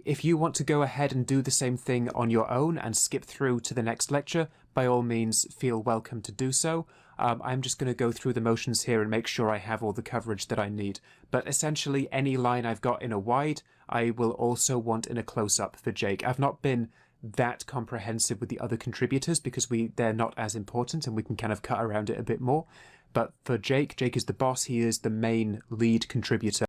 If you want to go ahead and do the same thing on your own and skip through to the next lecture, by all means, feel welcome to do so. I'm just going to go through the motions here and make sure I have all the coverage that I need. But essentially, any line I've got in a wide, I will also want in a close-up for Jake. I've not been that comprehensive with the other contributors because they're not as important and we can kind of cut around it a bit more. But for Jake is the boss. He is the main lead contributor.